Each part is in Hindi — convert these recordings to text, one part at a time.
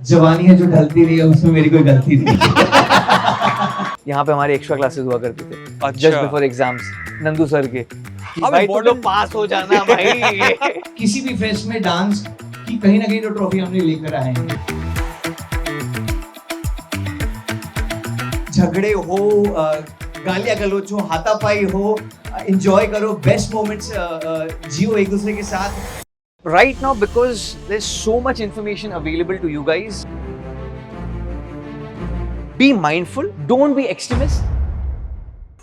जवानी है जो ढलती रही है, उसमें मेरी कोई गलती नहीं। यहाँ पे हमारे एक्स्ट्रा क्लासेस हुआ करते थे अच्छा। Just before exams, Nandu sir के कि अबे भाई तुम modern- लोग पास हो जाना भाई। किसी भी फेस्ट में डांस की कहीं ना कहीं तो ट्रॉफी हमने लेकर आए हैं। झगड़े हो, गालियां गलोच हो, हाथापाई हो, एंजॉय करो, बेस्ट मोमेंट्स जियो एक दूसरे के साथ। Right now, because there's so much information available to you guys, be mindful, don't be extremist.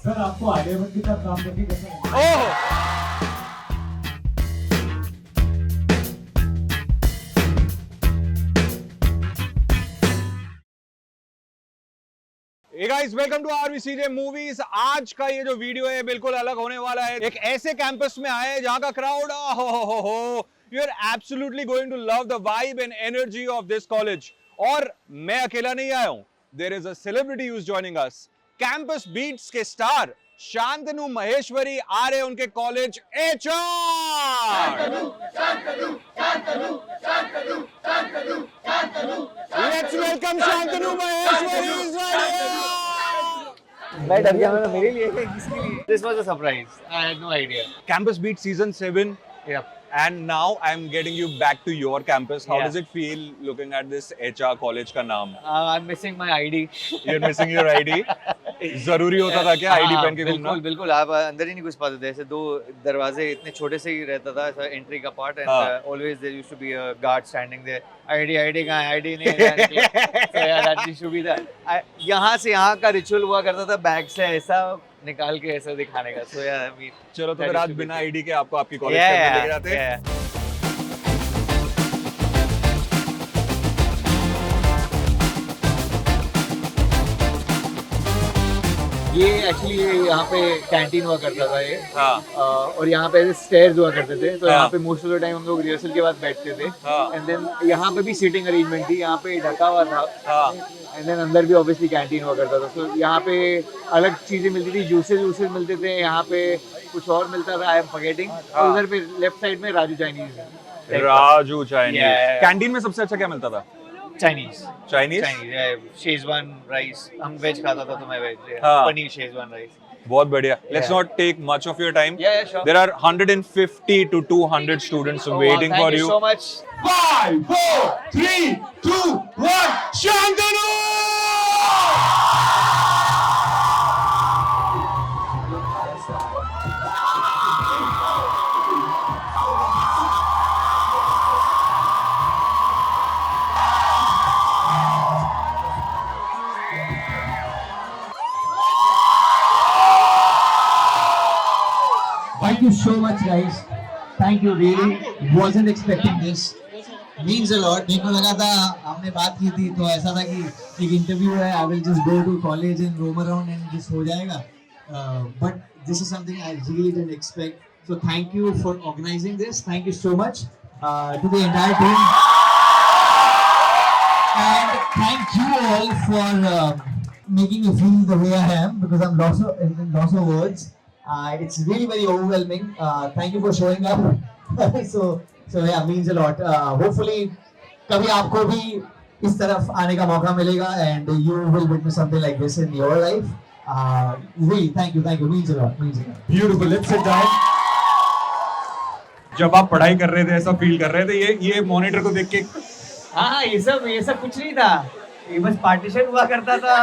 Sir आपको आर्यभट्ट के साथ काम करके कैसा लगा? Hey guys, welcome to RVCJ Movies। आज का ये जो वीडियो है बिल्कुल अलग होने वाला है। एक ऐसे कैंपस में आए जहाँ का क्राउड हो you are absolutely going to love the vibe and energy of this college. और मैं अकेला नहीं आया हूँ, there is a celebrity who is joining us. Campus beats के स्टार शांतनु महेश्वरी आ रहे उनके college HR. Let's welcome Shantanu Maheshwari is right here। मैं डर गया, मैंने मेरे लिए किसके लिए? This was a surprise. I had no idea. Campus Beat Season 7. Yeah. And now I'm getting you back to your campus. How Yeah. does it feel looking at this HR college का नाम? I'm missing my ID. You're missing your ID? जरूरी होता था क्या ID पहन के घूमना? बिल्कुल बिल्कुल, आप अंदर ही नहीं घुस पाते थे। ऐसे दो दरवाजे इतने छोटे से ही रहता था ऐसा एंट्री का part, and always there used to be a guard standing there. ID कहाँ है? आईडी नहीं है। So yeah, that used to be the यहाँ से यहाँ का रिचुअल हुआ करता था, बैग से ऐसा निकाल के ऐसा दिखाने का। So yeah, I mean, चलो तो that फिर used आज to be बिना the- ID के आपको आपकी कॉलेज के अंदर लेके जाते हैं। yeah. ये एक्चुअली यहाँ पे कैंटीन हुआ करता था ये। हाँ। और यहाँ पे स्टेयर्स हुआ करते थे, तो हाँ। यहाँ पे मोस्ट ऑफ द टाइम हम लोग रिहर्सल के बाद बैठते थे। हाँ। एंड देन यहाँ पे भी सीटिंग अरेंजमेंट थी, यहाँ पे ढका हुआ था। हाँ। एंड देन अंदर भी ऑब्वियसली कैंटीन हुआ करता था। तो यहाँ पे अलग चीजें मिलती थी, जूसेस मिलते थे, यहाँ पे कुछ और मिलता था, आई एम फॉरगेटिंग। और उधर पे लेफ्ट साइड में Raju Chinese. Raju Chinese. Yeah. Canteen में सबसे अच्छा क्या मिलता था? Chinese Chinese. Schezwan rice. हम वेज खाता था तो मैं वेज। हाँ। Paneer Schezwan rice. बहुत बढ़िया। Let's Yeah. not take much of your time. Yeah, sure. There are 150 to 200 students waiting thank for you you. so much. 5, 4, 3, 2, 1, Shantanu! Thank you so much, guys. Thank you, really. Wasn't expecting this. Means a lot. मेरे को लगा था, हमने बात की थी तो ऐसा था कि एक इंटरव्यू है, I will just go to college and roam around and just हो जाएगा. But this is something I really didn't expect. So thank you for organizing this. Thank you so much to the entire team. And thank you all for making me feel the way I am, because I'm lost of words. It's really very overwhelming. Thank you for showing up. so yeah, means a lot. Hopefully कभी आपको भी इस तरफ आने का मौका मिलेगा and you will witness something like this in your life. Really, thank you, means a lot. Beautiful. Let's sit down. जब आप पढ़ाई कर रहे थे ऐसा फील कर रहे थे ये मॉनिटर को देख के? हाँ, ये सब कुछ नहीं था। ये बस पार्टीशन हुआ करता था,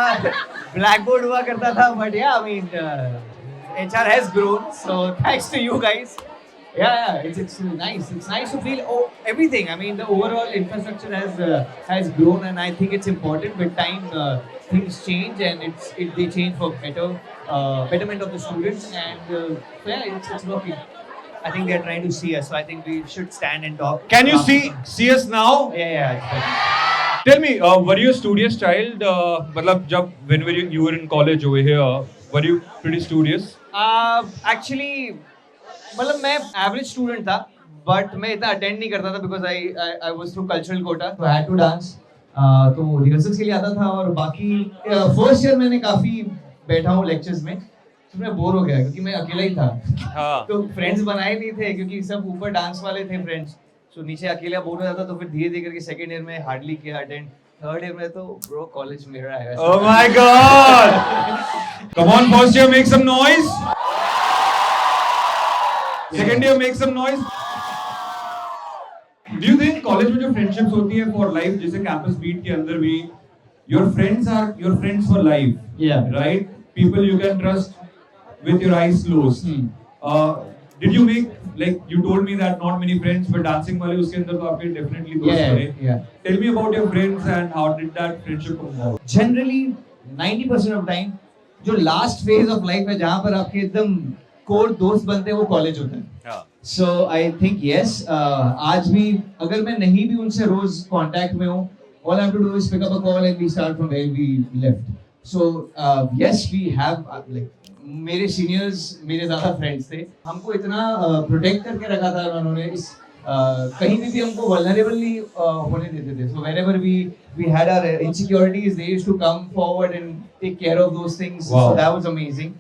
ब्लैक बोर्ड हुआ करता था। बट या I mean HR has grown, so thanks to you guys. Yeah, it's nice. It's nice to feel everything. I mean, the overall infrastructure has grown, and I think it's important. With time, things change, and they change for betterment of the students, and so yeah, it's working. I think they're trying to see us, so I think we should stand and talk. Can you see us now? Yeah. It's better. Tell me, were you a studious child? मतलब जब when you were in college over here, were you pretty studious? Actually, मतलब मैं एवरेज स्टूडेंट था, बट मैं इतना अटेंड नहीं करता था because I was through cultural quota, तो आई हैड टू डांस। तो रिहर्सल्स के लिए आता था, और बाकी फर्स्ट ईयर मैंने काफी बैठा हूँ लेक्चर्स में, तो मैं बोर हो गया क्योंकि मैं अकेला ही था। हाँ। तो फ्रेंड्स बनाए नहीं थे क्योंकि सब ऊपर डांस वाले थे फ्रेंड्स, सो नीचे अकेला बोर हो जाता। तो फिर धीरे धीरे करके सेकेंड ईयर में हार्डली किया अटेंड, थर्ड ईयर में तो ब्रो कॉलेज मेरा है. Oh my God! Come on, first year, make some noise. Second year, make some noise. Do you think college में जो friendships होती है for life, जैसे campus beat के अंदर भी, your friends are your friends for life. Yeah. Right? People you can trust with your eyes closed. Did you make, like you told me that not many friends, but dancing वाले उसके अंदर तो आपके definitely दोस्त बने. Yeah. Tell me about your friends and how did that friendship come about? Generally 90% of time जो last phase of life है जहाँ पर आपके एकदम core दोस्त बनते हैं वो college होता है. Yeah. So I think yes, आज भी अगर मैं नहीं भी उनसे रोज कांटेक्ट में हूँ, all I have to do is pick up a call and we start from where we left. So yes, we have like मेरे सीनियर्स मेरे ज़्यादा फ्रेंड्स थे. हमको इतना प्रोटेक्ट करके रखा था उन्होंने, इस कहीं भी हमको वल्नरेबल नहीं होने देते थे. So wherever we had our insecurities, they used to come forward and take care of those things. Wow. So that was amazing.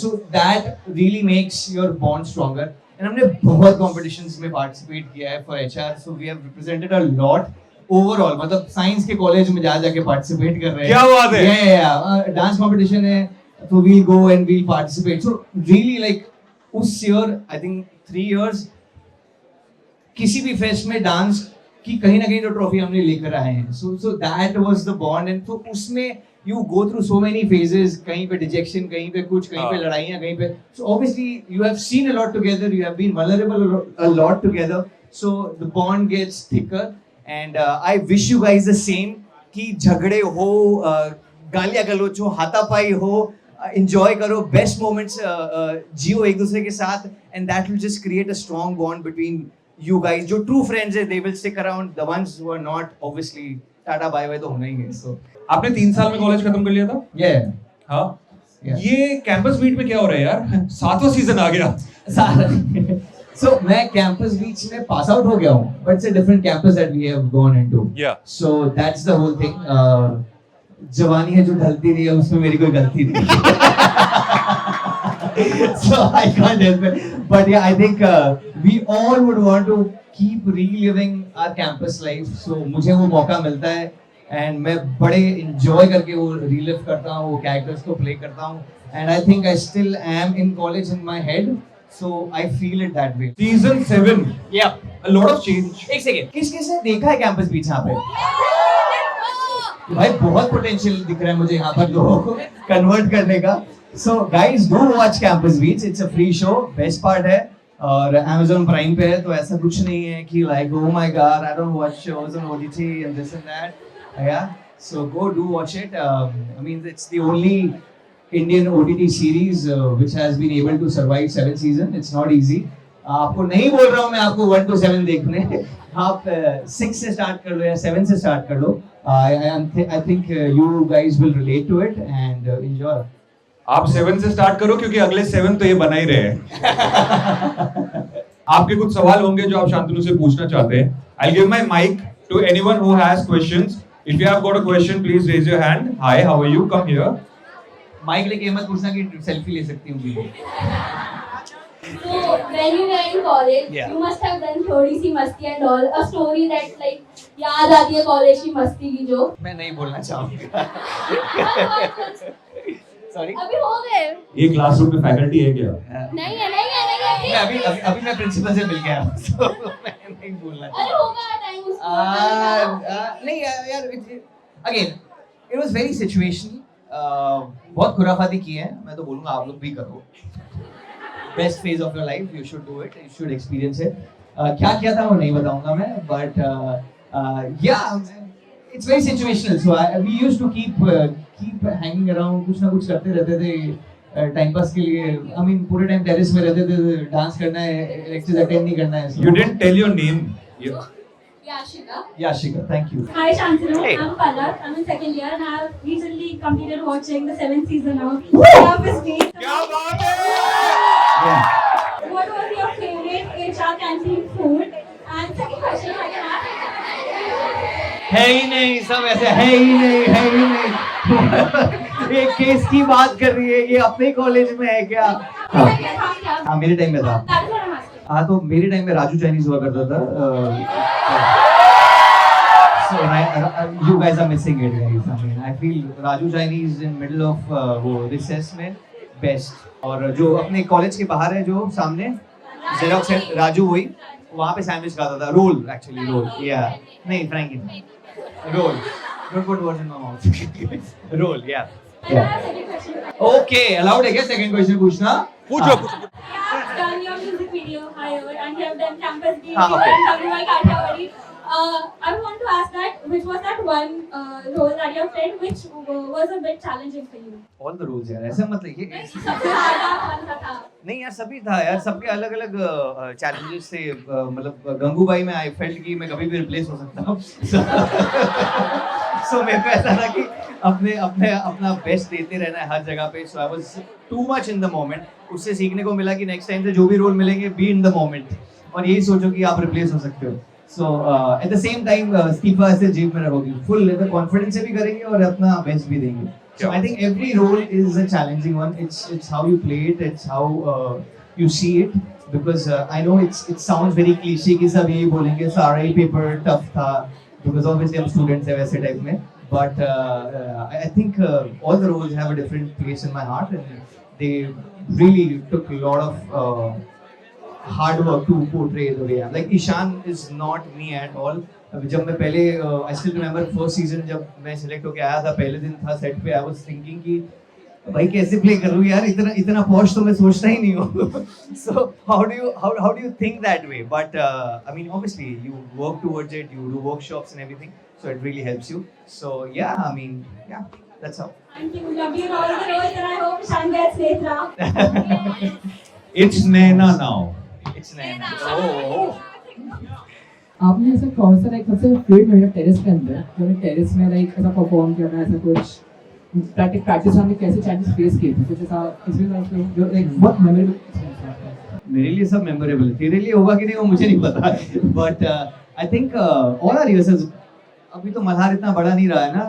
So that really makes your bond stronger. And हमने बहुत competitions में participate किया है for HR. So we have represented a lot. Overall, मतलब साइंस के कॉलेज में जाके participate कर रहे हैं. क्या बात है? Yeah. Dance competition है. So we'll go and we'll participate. So really like उस year I think 3 years किसी भी फेस्ट में डांस की कहीं ना कहीं तो ट्रॉफी हमने लेकर आए हैं. So that was the bond. And तो उसमें you go through so many phases. कहीं पे dejection, कहीं पे कुछ, कहीं पे लड़ाइयाँ, कहीं पे. So obviously you have seen a lot together. You have been vulnerable a lot together. So the bond gets thicker. And I wish you guys the same. कि झगड़े हो, गालियाँ गलौच हो, हाथापाई हो, enjoy करो, best moments जियो एक दूसरे के साथ, and that will just create a strong bond between you guys. जो true friends है, they will stick around. The ones who are not, obviously, tata bye bye तो होना ही है. So आपने 3 साल में कॉलेज खत्म कर लिया था? yeah. हाँ. Yeah. ये कैंपस बीट में क्या हो रहा है यार? 7वां सीजन आ गया. So मैं campus beach में pass out हो गया हूँ, but it's a different campus that we have gone into. Yeah. So that's the whole thing. जवानी है जो ढलती नहीं है, उसमें मेरी कोई गलती नहीं. So I can't help it. But yeah, I think we all would want to keep reliving our campus life. So मुझे वो मौका मिलता है and मैं बड़े enjoy करके वो relive करता हूँ, वो characters को play करता हूँ. And I think I still am in college in my head. So I feel it that way. Season 7. Yeah. A lot of change. एक सेकेंड, किसने देखा है कैंपस बीच यहाँ पे? भाई बहुत पोटेंशियल दिख रहा है मुझे यहाँ पर लोगों को कन्वर्ट करने का. So guys, do watch Campus Beats. It's a free show. Best part है और Amazon Prime पे है, तो ऐसा कुछ नहीं है कि like oh my god I don't watch shows on OTT and this and that. Yeah. So go do watch it. I mean it's the only Indian OTT series which has been able to survive 7 seasons. It's not easy. आपको नहीं बोल रहा हूँ मैं आपको 1 to 7 देखने. आप 6 से स्टार्ट कर लो या 7 से स्टार्ट कर लो. I think you guys will relate to it and enjoy. आप 7 से स्टार्ट करो क्योंकि अगले 7 तो ये बना ही रहे हैं. आपके कुछ सवाल होंगे जो आप शांतनु से पूछना चाहते हैं. I'll give my mic to anyone who has questions. If you have got a question, please raise your hand. Hi, how are you? Come here. Mic लेके मत पूछना कि सेल्फी ले सकती हूँ. So when you were in college, Yeah. you must have done थोड़ी सी मस्ती and all. A story that like याद आती है कॉलेज की मस्ती की जो. मैं नहीं बोलना चाहूँगा. Sorry. अभी हो गए. ये क्लासरूम में फैकल्टी है क्या? नहीं है. मैं अभी मैं प्रिंसिपल से मिल गया हूँ, so मैं नहीं बोलना अरे चाहूँगा. होगा टाइम उसको. नहीं यार again it was very situational. बहुत खुराफाती की है, मैं तो बोलूँगा आप लोग भी करो. Best phase of your life, you should do it, you should experience it. क्या किया था वो नहीं बताऊंगा मैं, but yeah it's very situational. So we used to keep hanging around, कुछ ना कुछ करते रहते थे टाइम पास के लिए. आई मीन पूरे टाइम टेरेस में रहते थे, डांस करना है, लेक्चर्स अटेंड नहीं करना है. You didn't tell your name. Yashika. Yashika, thank you. Hi Shantanu, Hey. I'm Palak. I'm in second year and I have recently completed watching the 7th season now. Campus Beats. क्या बात है? Yeah. What was your favorite HR canteen food? And second question I can ask. है ही नहीं, सब ऐसे है ही नहीं. एक केस की बात कर रही है, ये अपने कॉलेज में है क्या? हाँ मेरे टाइम में था. That's what I'm asking. हाँ तो मेरे टाइम में राजू चाइनीज हुआ करता था. So you guys are missing it, guys. I mean, I feel Raju Chinese in middle of वो recess में best. और जो अपने कॉलेज के बाहर है जो सामने Xerox है राजू वही वहाँ पे सैंडविच खाता था रोल एक्चुअली रोल या नहीं frankie roll don't put words in my mouth roll yeah And I have a second question. okay allowed है क्या second question पूछना पूछो You have done your music video, however, and you have done Campus Day okay. and WY Kathiawadi. I want to ask that, which was that one role that you have played, which was a bit challenging for you? all the rules यार ऐसा मत लिखिए सबसे ज़्यादा कौन सा था? नहीं यार सभी था यार सबके अलग अलग चैलेंजेस थे मतलब गंगूबाई में आई फेल्ट कि मैं कभी भी रिप्लेस हो सकता हूँ सो मेरे को ऐसा था कि अपना बेस्ट देते रहना है हर जगह पे so I was too much in the moment उससे सीखने को मिला कि नेक्स्ट टाइम से जो भी रोल मिलेंगे बी इन द मोमेंट और यही सोचो कि आप रिप्लेस हो सकते हो सो एट द सेम टाइम इस्तीफा ऐसे जेब में रखोगे फुल कॉन्फिडेंस से भी करेंगे और अपना बेस्ट भी देंगे So I think every role is a challenging one. It's how you play it. It's how you see it. Because I know it sounds very cliche कि सब यही बोलेंगे सारा ही paper tough था. Because obviously हम students हैं वैसे type में. But I think all the roles have a different place in my heart and they really took a lot of hard work to portray the way I am. Like Ishan is not me at all. जब मैं पहले आई स्टिल रिमेंबर फर्स्ट सीजन जब मैं सिलेक्ट होके आया था पहले दिन था सेट पे आई वाज थिंकिंग कि भाई कैसे प्ले करूँ यार इतना पॉश तो मैं सोचता ही नहीं हूँ so how do you think that way but I mean obviously you work towards it you do workshops and everything so it really helps you so या आई मीन या that's how Thank you. Love you in all the roles, and I hope Shan gets Netra. It's Naina now. It's Naina oh आपने ऐसा कौन सा लाइक सबसे फेवरेट मेरा टेरेस के अंदर जो मैं टेरेस में लाइक ऐसा परफॉर्म करना ऐसा कुछ प्रैक्टिस हमने कैसे चैलेंजेस फेस किए थे कुछ ऐसा इसमें जो लाइक बहुत मेमोरेबल मेरे लिए सब मेमोरेबल है तेरे लिए होगा कि नहीं वो मुझे नहीं पता but I think all our rehearsals अभी तो मल्हार इतना बड़ा नहीं रहा है ना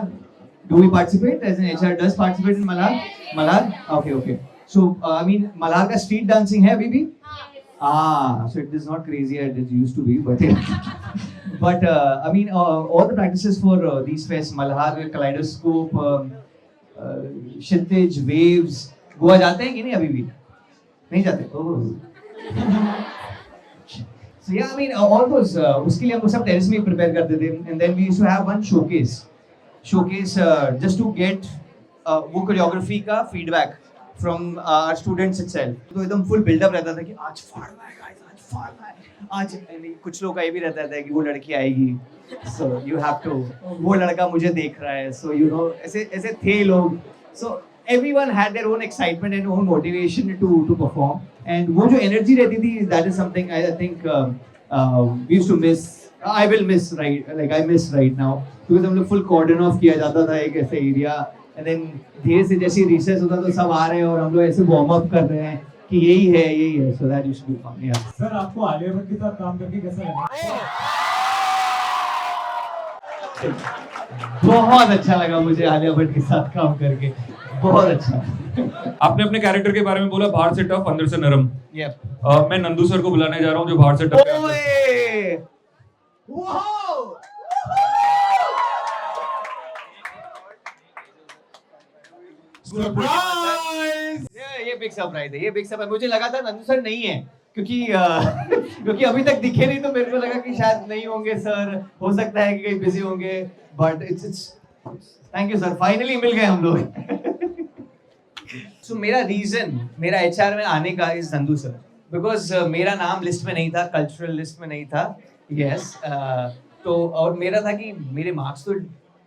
do we participate as an HR does participate in Malhar okay so I mean Malhar का स्ट्रीट डांसिंग है अभी भी so it is not crazy as it used to be, but I mean all the practices for these fests, Malhar, Kaleidoscope, Shintij, Waves, Goa जाते हैं कि नहीं अभी भी? नहीं जाते? Oh. So yeah, I mean all those उसके लिए हम लोग सब टेरेस में प्रिपेयर करते थे, and then we used to have one showcase just to get वो कोरियोग्राफी का feedback from our students itself. तो एकदम full build-up रहता था कि आज फाड़ना है guys, आज फाड़ना है, आज कुछ लोग का ये भी रहता था कि वो लड़की आएगी, so you have to, वो लड़का मुझे देख रहा है, so you know ऐसे थे लोग, so everyone had their own excitement and own motivation to perform, and वो जो energy रहती थी, that is something I think we used to miss. I will miss I miss right now because हम लोग full cordon off किया जाता था एक ऐसे area. And then धीरे से जैसे रिसेस होता तो सब आ रहे हैं और हम लोग ऐसे वार्म अप कर रहे हैं कि यही है so that used to be fun yeah sir आपको आलिया भट्ट के साथ काम करके कैसा लगा बहुत अच्छा लगा मुझे आलिया भट्ट के साथ काम करके बहुत अच्छा आपने अपने कैरेक्टर के बारे में बोला बाहर से टफ अंदर से नरम yep मैं नंदू सर को बुलाने जा रहा हूँ जो बाहर से टफ है ओए वाओ सरप्राइज ये बिग सरप्राइज है ये बिग सरप्राइज मुझे लगा था नंदू सर नहीं है क्योंकि अभी तक दिखे नहीं तो मेरे को लगा कि शायद नहीं होंगे सर हो सकता है कि कहीं बिजी होंगे but it's thank you sir finally मिल गए हम लोग सो मेरा एचआर में आने का इज नंदू सर बिकॉज मेरा नाम लिस्ट में नहीं था कल्चरल लिस्ट में नहीं था यस तो और मेरा था कि मेरे मार्क्स तो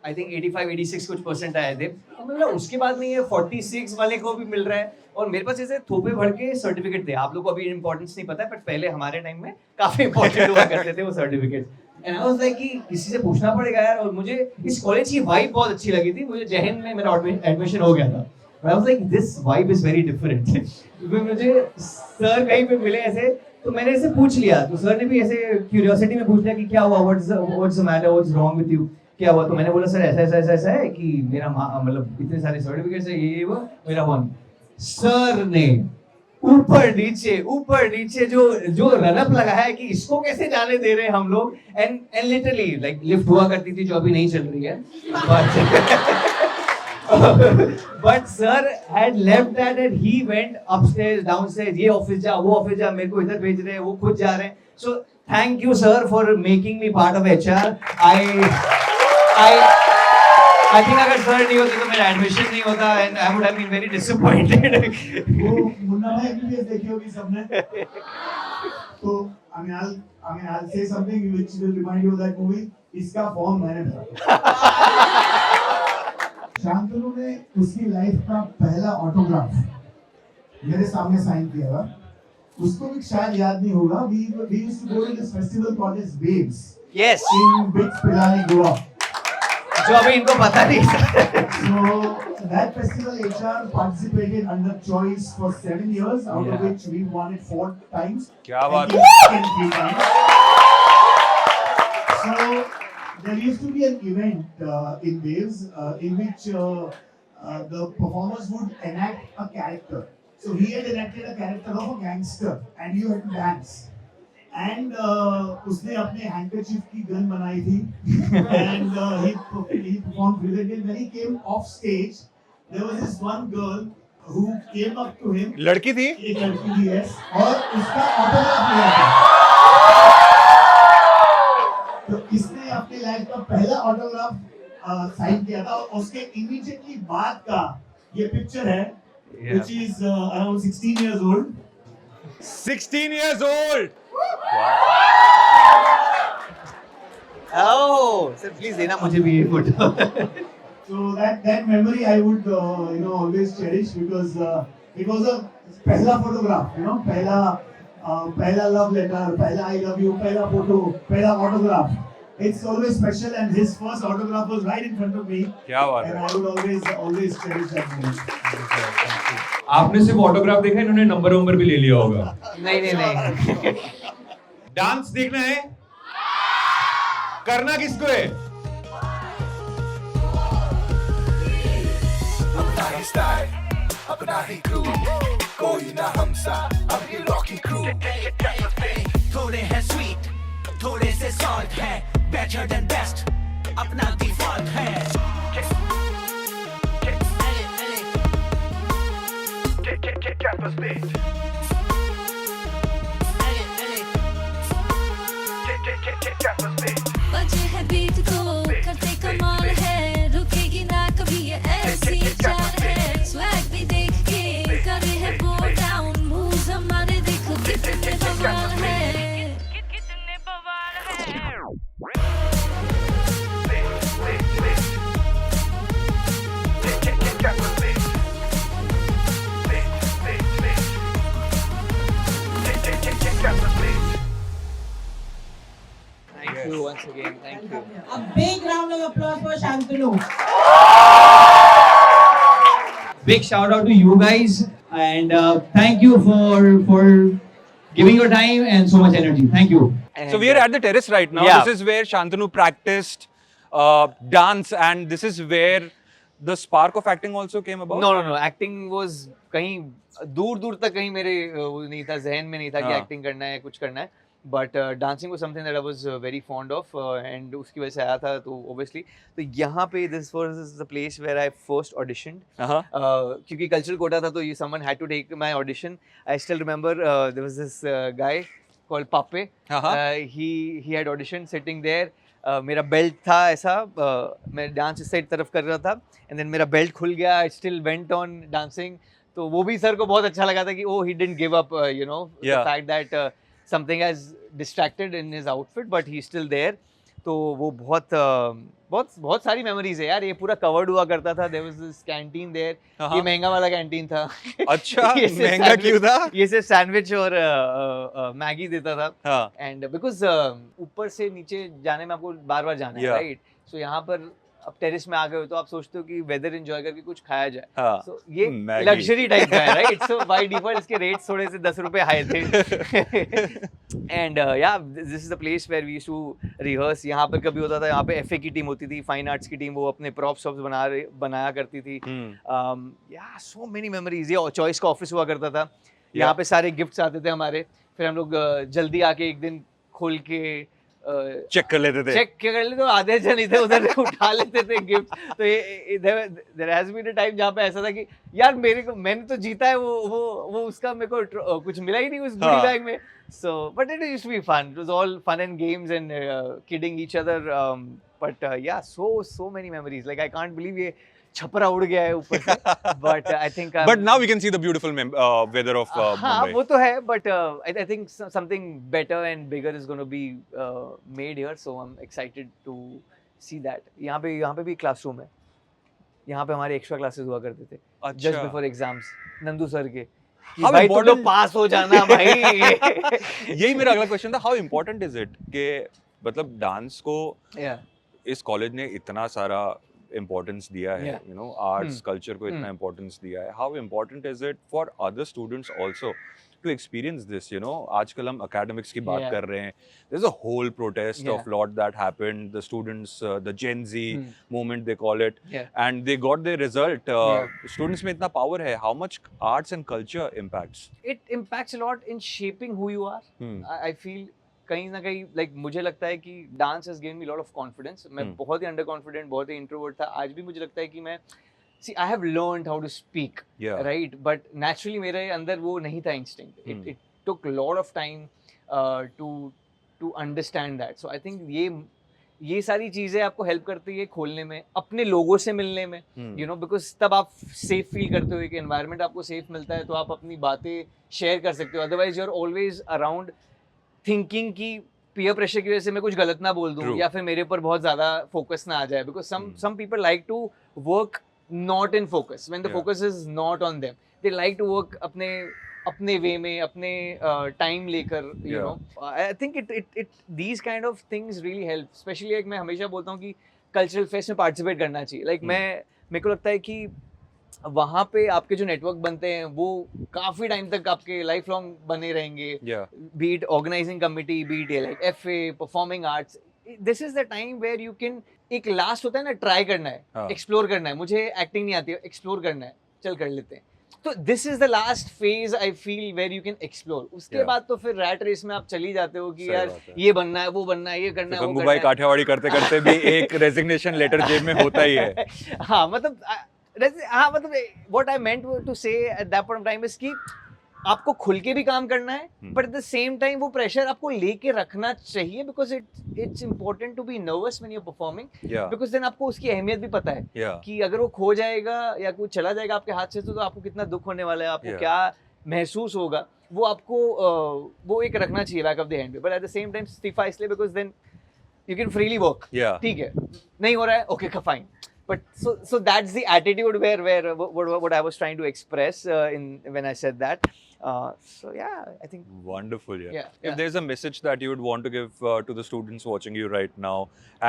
आई थिंक 85-86 कुछ परसेंट आए थे तो मतलब उसके बाद में ये 46 वाले को भी मिल रहा है और मेरे पास ऐसे थोपे भर के सर्टिफिकेट थे आप लोग को अभी इंपॉर्टेंस नहीं पता है बट पहले हमारे टाइम में काफी इंपॉर्टेंट हुआ करते थे वो certificate and I was like कि किसी से पूछना पड़ेगा यार और मुझे इस कॉलेज की वाइब बहुत अच्छी लगी थी मुझे जय हिंद में मेरा एडमिशन हो गया था I was like this vibe is very different मुझे सर कहीं पे मिले ऐसे तो मैंने ऐसे पूछ लिया तो सर ने भी ऐसे क्यूरियोसिटी में पूछ लिया कि क्या हुआ what's the matter what's wrong with you क्या हुआ तो मैंने बोला सर ऐसा है कि मेरा मतलब इतने सारे सर्टिफिकेट्स है ये वो मेरा वन सर ने ऊपर नीचे जो रनअप लगाया है कि इसको कैसे जाने दे रहे हैं हम लोग एंड लिटरली लाइक लिफ्ट हुआ करती थी जो अभी नहीं चल रही है but sir had left that and he went upstairs downstairs ये ऑफिस जा वो ऑफिस जा मेरे को इधर भेज रहे हैं वो खुद जा रहे हैं so thank you sir for making me part of HR I think अगर सर नहीं होते तो मेरा एडमिशन नहीं होता and I would have been very disappointed वो मुन्ना भाई की देखी होगी सबने तो I mean I'll say something which will remind you of that movie इसका फॉर्म मैंने भरा शांतनु ने उसकी लाइफ का पहला ऑटोग्राफ मेरे सामने साइन किया था उसको भी शायद याद नहीं होगा we used to go to this festival called as Waves yes in Big Pilani Goa जो अभी इनको पता नहीं so that festival HR participated under choice for 7 years out of which we won it 4 times क्या बात है so there used to be an event in Waves in which the performers would enact a character. So he had enacted a character of a gangster, and you had to dance. And उसने अपने handkerchief की gun बनाई थी, and he performed brilliantly. When he came off stage, there was this one girl who came up to him. लड़की थी? एक लड़की थी yes, और उसका autograph लिया था. तो इसने अपनी लाइफ का पहला ऑटोग्राफ साइन किया था और उसके इमीडिएटली बाद का ये पिक्चर है which is around 16 years old 16 years old oh sir please देना मुझे भी ये photo so that memory I would always cherish because it was a पहला photograph पहला love letter पहला I love you पहला photo पहला autograph it's always special and his first autograph was right in front of me क्या बात and है I would always cherish that moment आपने सिर्फ ऑटोग्राफ देखा इन्होंने नंबर भी ले लिया होगा नहीं डांस देखना है करना किसको है अपना ही स्टाइल अपना ही क्रू कोई ना हमसा अपनी रॉकी क्रू थोड़े हैं स्वीट थोड़े से सॉल्ट है बेटर देन बेस्ट अपना डिफॉल्ट है campus beat campus beat बजे है बीट तो करते कमाल है रुकेगी ना कभी ये ऐसी चाल है स्वैग भी देख के करे है बोल डाउन मूव्स हमारे देखो कितने बवाल है कितने बवाल है campus beat campus beat thank you once again thank you A big round of applause for Shantanu. big shout out to you guys and thank you for giving your time and so much energy thank you So we are at the terrace right now. Yeah. This is where Shantanu practiced dance, and this is where the spark of acting also came about. no acting was कहीं दूर तक कहीं मेरे वो नहीं था जहन में नहीं था कि हाँ. एक्टिंग करना है कुछ करना है but dancing was something that I was very fond of and उसकी वजह से आया था तो ऑब्वियसली तो यहाँ पे this was the place where I first auditioned Uh-huh. क्योंकि कल्चरल कोटा था तो ये someone had to take my audition I still remember there was this guy called पापे he had audition sitting there मेरा बेल्ट था ऐसा मैं डांस इस साइड तरफ कर रहा था एंड देन मेरा बेल्ट खुल गया I still went on dancing तो वो भी सर को बहुत अच्छा लगा था कि oh he didn't give up the fact that something has distracted in his outfit but he still there तो वो बहुत सारी मेमोरीज है यार ये पूरा कवर्ड हुआ करता था there was this canteen there ये महंगा वाला कैंटीन था अच्छा महंगा क्यों था ये सिर्फ सैंडविच और मैगी देता था हाँ. एंड बिकॉज ऊपर से नीचे जाने में आपको बार जाना है राइट सो यहाँ पर अब टेरेस में आ गए हो तो आप सोचते हो कि वेदर एंजॉय करके कुछ खाया जाए हाँ. so, ये मैगी. लग्जरी टाइप का है राइट सो बाय डिफॉल्ट इसके रेट्स थोड़े से 10 रुपए हाई थे and yeah this is the place where we used to rehearse यहाँ पर कभी होता था यहाँ पे एफए की टीम होती थी फाइन आर्ट्स की टीम वो अपने प्रॉप शॉप्स बनाया करती थी या सो मेनी मेमोरीज ये चॉइस का ऑफिस हुआ करता था यहाँ पे सारे गिफ्ट्स आते थे हमारे, फिर हम लोग जल्दी आके एक दिन खोल के चेक कर लेते थे, चेक कर लेते, तो आधे जन इधर उधर उठा लेते थे गिफ्ट। तो there has been a time जहाँ पे ऐसा था कि यार मैंने तो जीता है, वो उसका मेरे को कुछ मिला ही नहीं उस गुडी बैग में। So, but it used to be fun. It was all fun and games and kidding each other. But yeah, so many memories. Like I can't believe ये छपरा उड़ गया है ऊपर से. But I think. But now we can see the beautiful weather of हाँ, Mumbai. वो तो है. But I think something better and bigger is going to be made here. So I'm excited to see that. यहाँ पे भी classroom है. यहाँ पे हमारे extra classes हुआ करते थे. Just before exams. Nandu sir के. भाई तुम लोग पास हो जाना भाई। यही मेरा अगला क्वेश्चन था, हाउ इम्पोर्टेंट इज इट कि मतलब डांस को इस कॉलेज ने इतना सारा इम्पोर्टेंस दिया है, यू नो आर्ट्स कल्चर को इतना इम्पोर्टेंस दिया है, how important is it for other students also to experience this, you know? आजकल हम academics की बात कर रहे हैं. There's a whole protest of lot that happened. The students, the Gen Z movement they call it, and they got their result. Students में इतना power है. How much arts and culture impacts? It impacts a lot in shaping who you are. I feel कहीं ना कहीं like मुझे लगता है कि dance has given me a lot of confidence. मैं बहुत ही underconfident, बहुत ही introvert था. आज भी मुझे लगता है कि मैं See, I have learned how to speak, right? But naturally, मेरे अंदर वो नहीं था instinct. It took a lot of time to understand that. So I think ये सारी चीजें आपको help करती है खोलने में, अपने लोगों से मिलने में, you know, because तब आप safe feel करते हो, एक environment आपको safe मिलता है, तो आप अपनी बातें share कर सकते हो. Otherwise, you're always around thinking कि peer pressure की वजह से मैं कुछ गलत ना बोल दूँ या फिर मेरे ऊपर बहुत ज़्यादा focus ना आ जाए. Because some people like to work not in focus when the focus is not on them. They like to work अपने way में, अपने time लेकर, you know. I think it these kind of things really help. Especially like मैं हमेशा बोलता हूँ कि cultural fest में participate करना चाहिए. Like मेरे को लगता है कि वहाँ पे आपके जो network बनते हैं वो काफी time तक आपके life long बने रहेंगे. Be it organizing committee, be it like FA, performing arts. This is the time where you can एक लास्ट होता है ना, ट्राई करना है, एक्सप्लोर करना है. मुझे एक्टिंग नहीं आती है, एक्सप्लोर करना है, चल कर लेते हैं. तो this is the last phase I feel where you can explore. उसके बाद तो फिर रैट रेस में आप चली जाते हो कि यार ये बनना है, वो बनना है, ये करना है, वो करना है. गंगूबाई काठियावाड़ी करते करते भी एक रेजिग्नेशन लेटर जेब में होता ही है. हाँ मतलब what I meant to say at that point of time is कि आपको खुल के भी काम करना है, but at the same time वो प्रेशर आपको लेके रखना चाहिए, because it's important to be nervous when you are performing, because then आपको उसकी अहमियत भी पता है कि अगर वो खो जाएगा या कुछ चला जाएगा आपके हाथ से तो आपको कितना दुख होने वाला है, आपको क्या महसूस होगा, वो आपको वो एक रखना चाहिए back of the hand. But at the same time इस्तीफा इसलिए because then you can freely work. ठीक है, नहीं हो रहा है, okay fine. But so that's the attitude where what I was trying to express when I said that. So yeah, I think wonderful. If there's a message that you would want to give to the students watching you right now,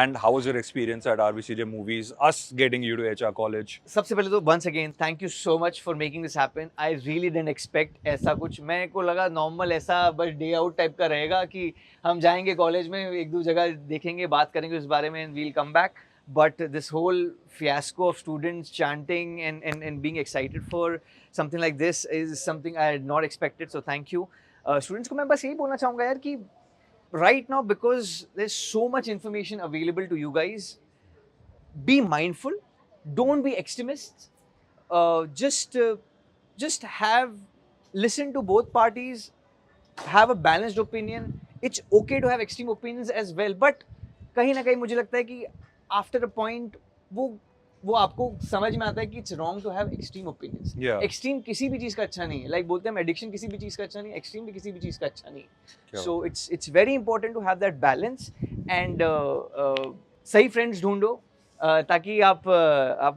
and how was your experience at RVCJ Movies, us getting you to HR College? सबसे पहले तो once again thank you so much for making this happen. I really didn't expect ऐसा कुछ. मेरे को लगा normal ऐसा बस day out type का रहेगा कि हम जाएंगे कॉलेज में, एक दो जगह देखेंगे, बात करेंगे उस बारे में, and we'll come back. But this whole fiasco of students chanting and being excited for something like this is something I had not expected. So thank you. Students को मैं बस यही बोलना चाहूँगा यार कि right now, because there's so much information available to you guys, be mindful. Don't be extremists. Just listen to both parties. Have a balanced opinion. It's okay to have extreme opinions as well. But कहीं ना कहीं मुझे लगता है कि आफ्टर अ पॉइंट वो आपको समझ में आता है कि it's wrong to have extreme opinions. Extreme किसी भी चीज़ का अच्छा नहीं है. लाइक बोलते हैं एडिक्शन किसी भी चीज़ का अच्छा नहीं, एक्सट्रीम भी किसी भी चीज़ का अच्छा नहीं. So it's very important to have that balance and सही फ्रेंड्स ढूंढो ताकि आप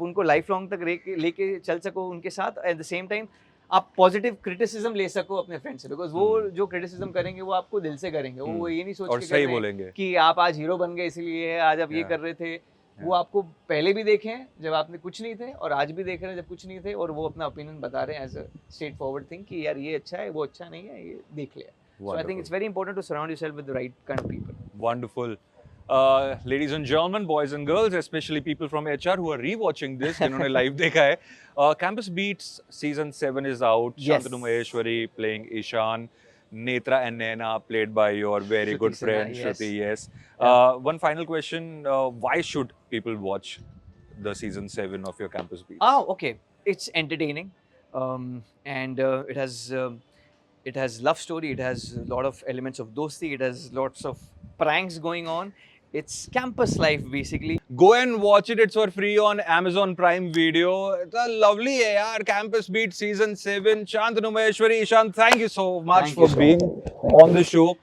उनको लाइफ लॉन्ग तक लेके चल सको उनके साथ. एट द सेम टाइम आप पॉजिटिव क्रिटिसिज्म ले सको अपने फ्रेंड से, बिकॉज वो जो क्रिटिसिज्म करेंगे वो आपको दिल से करेंगे. वो ये नहीं सोच के सही बोलेंगे कि आप आज हीरो बन गए इसलिए, आज आप ये कर रहे थे. वो आपको पहले भी देखे हैं जब आपने कुछ नहीं थे, और आज भी देख रहे हैं जब कुछ नहीं थे, और वो अपना ओपिनियन बता रहे हैं as a straightforward thing कि यार ये अच्छा है, वो अच्छा नहीं है, ये देख लिया. So I think it's very important to surround yourself with the right kind of people. Wonderful. Ladies and gentlemen, boys and girls, especially people from HR who are rewatching this, जिन्होंने live देखा है. Campus Beats season 7 is out. Yes. Shantanu Maheshwari playing Ishan. Netra and Naina played by your very Shruti good Sinha, friend yes. Shruti. Yes. One final question: why should people watch the season 7 of your Campus Beats? Okay. It's entertaining, and it has love story. It has a lot of elements of dosti. It has lots of pranks going on. It's campus life basically. Go and watch it. It's for free on Amazon Prime Video. It's a lovely yaar. Campus Beat season 7. Shantanu Maheshwari, Ishan, thank you so much Thank you for so being on the show.